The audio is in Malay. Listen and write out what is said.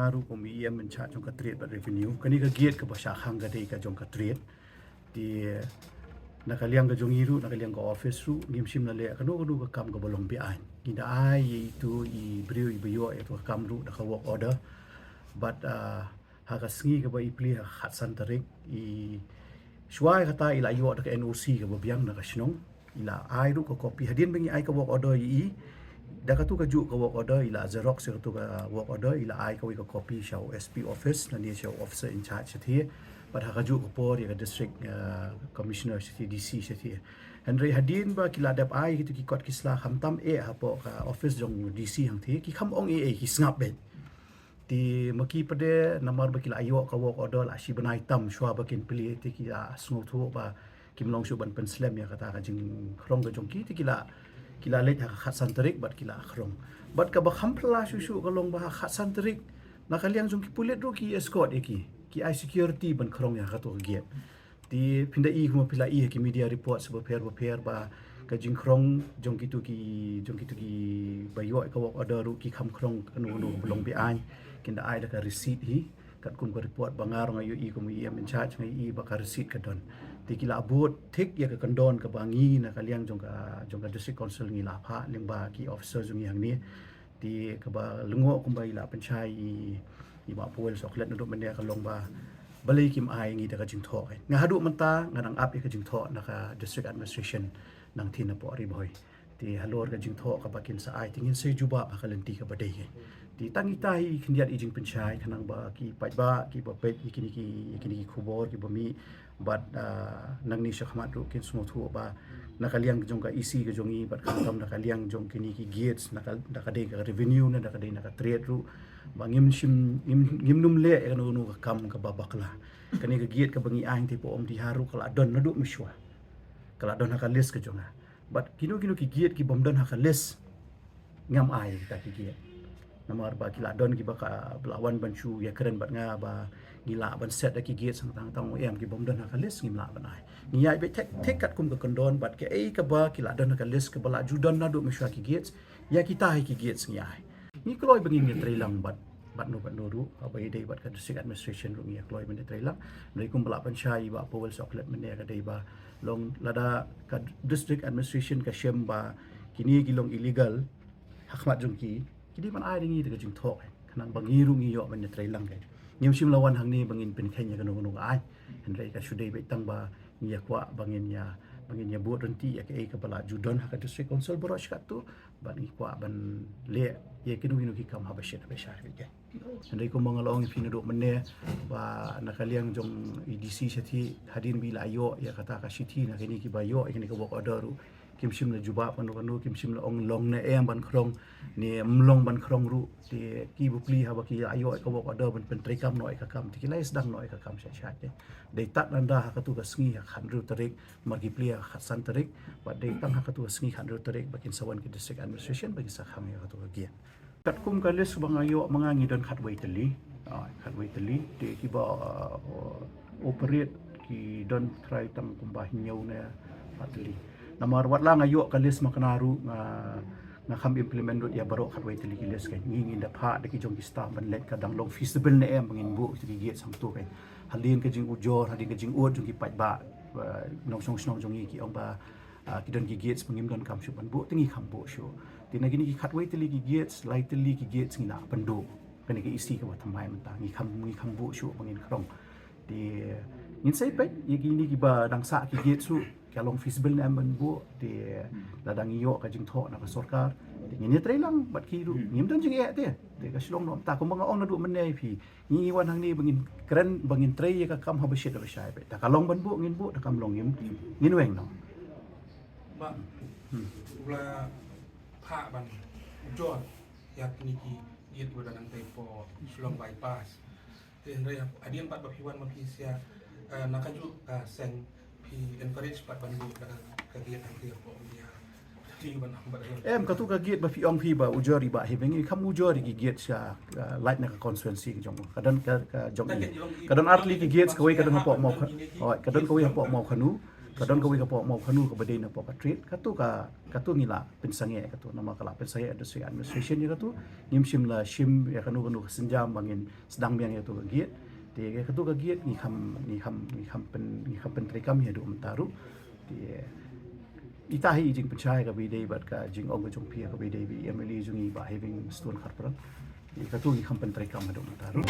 Haru kung iya menca jong ka trade ba revenue kani ka giat ka basya hang ka dei ka jong ka trade di nakaliang ka jong iru nakaliang ka office ru ngim sim na le kanu kanu ka kam ka bolong bi ai ginda ai itu I brio I bio itu ka kam ru da ka work order but ha ka sngi ka ba I pli ha khat san tarik I shwai kata ila yo da ka NOC ka ba biang na ka shnong ila ai ru ka copy hadin bengi ai ka work order I da ka tu ka ju ka work order ila xerox ka tu ka work order ila ai ka wi ka copy shau SP office na ni shau officer in charge thi but ha ka ju ka por ya ka district commissioner thi DC thi Henry hadin ba kila dap ai ki tu ki kot kisla kham tam ha po ka office jong DC hang thi ki kham ong ki snap bet ti maki pade namar ba kila ayo ka work order la shi banai tam shwa ba kin pli ti ki sngo thu ba kim long shu ban pen slam ya kata ka jing khrong ka jong ki ti kila let ha khat santarik bat kila akhrong bat ka ba khampla shu ka long ba khat santarik nakaliang jong ki pulet ro ki escort ki I security ban khrong ya ka to giat ti pinda I kuma pila I ki media report sebo per ba ka jing khrong jong ki tu ki bayo ka work order ru ki kham khrong anu belong bi ai kinda ai da ka receipt hi kat kum ka report bangarong ayu I kuma I in charge ngai I ba ka receipt ka don ti kila abot thik ya ka kandon ka bangi na kaliang jong ka district council ngi la pha lingba ki officer jong yang ni ti ka ba lungo kum ba ila panchai I ba poel soklet na do mende ka long ba balai kim ai ngi da ka jing tho nga hadu manta nganang ap ka jing tho na ka district administration nang thina po ri boy ti halor ka jing tho ka bakin sa ai tingin se juba ka lenti ka badai ti tangi tai khindiat I jing panchai khanang ba ki pai ba ki ba pet ki khubor ki bomi but nang ni shakhmat ru kin smo thu ba nakaliang jong ka EC ka jong I bat kham tam nakaliang jong kini ki gates nakade ka revenue na nakade na ka trade ru bangim num le ka nu ka kam ka babakla kani ka gate ka bangi aing ti po om ti haru kala don na du miswa kala don ka list ka jong but kinu ki gate ki bom don ha ka list ngam ai ka ki gate namar ba kila don ki ba ka belawan banchu ya keren bat nga ba gila ban set ki gate sang tang em ki bom don ha ka list ngim la ban ai ngiai be tek kat kum ka kondon bat ke ei ka ba kila don ka list ka bala judon na du miswa ki gates ya kita hai ki gates ngiai ni kloi bangin ni trailang bat no ru apa ide bat ka district administration ru ngia kloi ben trailang nei kum bala panchai ba powel soklet men ka dei ba long lada ka district administration ka shem ba kini gilong illegal hakmat jongki kini man ai ringi de jing thok khanang bangi ru ngi yo ben trailang ke nyim sim lawan hang ni bangin pin khanya ka no ai henrei ka shudei be tang ba ngia kwa bangin ya buat renti ya ke bala judon ha ka district council borosh ka tu ban ni kwa ban le ye kinu ki kam ha ba shet ba shar ke henrei ko mangalong pin do menne ba nakaliang jong EDC sethi hadin bi la yo ya kata ka sithi na kini ki ba yo kini ka work order ru kim sim na juba panu kim sim na ong long na em ban khrong ni mlong ban khrong ru ti ki bu pli ha ba ki ayo ka work order ban pen tri kam noi ka kam ti kilai sedang noi ka kam sha de dei tat nanda ha ka tu ka sngi ha khan ru tarik margi pli ha khasan tarik ba dei tang ha ka tu sngi khan ru tarik bakin sawan ki district administration bagi sa kham ya ka tu gi kat kum ka les bang ayo mangangi don khat wai tali ti ki ba operate ki don try tang kum ba hinyau na patli namar wat lang ayo kalis makanaru nga kham implement dot ya baro khatwai tili kiles kai ngi da pha de ki jong ki staff ban let ka dang long feasible na em bangin bu ki get sam tu kai halin ka jing ujor halin ka jing od jong ki pat ba nong song jong ki ong ba ki don ki get bangim don kam shu ban bu tingi kham bu shu tin nagi ni ki khatwai tili ki get lai tili ki get sing na pandu kan ki isi ka thamai man ta ngi kham bu shu bangin krong di ngin sai pet ye ni ki ba dang sa ki get su kalong feasible na man bu di ladang iyo ka jing tho na ka sarkar di ngin trai lang bat ki ru ngim don jing e te de ka silong no ta ko mga ong na du man nei phi ngi wan hang ni bangin trai ye ka kam ha ba shit ba shai pe ta kalong ban bu ta kam long ngin weng no ba ula pha ban jor yak ni ki yet bu danang te po silong bypass en re adian pat ba piwan ma pi sia nakaju ka seng encourage pat ban bu ka giat ang tiap po niya ti ban ba em ka tu ka giat ba fi ong phi ba ujori ba hi bengi kham ujori ki giat sa light na ka constituency ki jong kadan ka jong kadan artli ki giat ka wei kadan po mo oi kadan ko wei po mo khanu kadang kawi ka po mau kanu ka badai na po ka treat katu ngila pensange katu nama kala pensange administration ya katu ngimsim la shim ya kanu senjam bangin sedang biang ya tu giat ti katu ka giat ni kham pen trikam ya do mentaru ti itahi jing pencai ka bidai bat ka jing ong jong pia ka bidai bi emily jungi ba having stone kharpran ti katu ni kham pen trikam ya do mentaru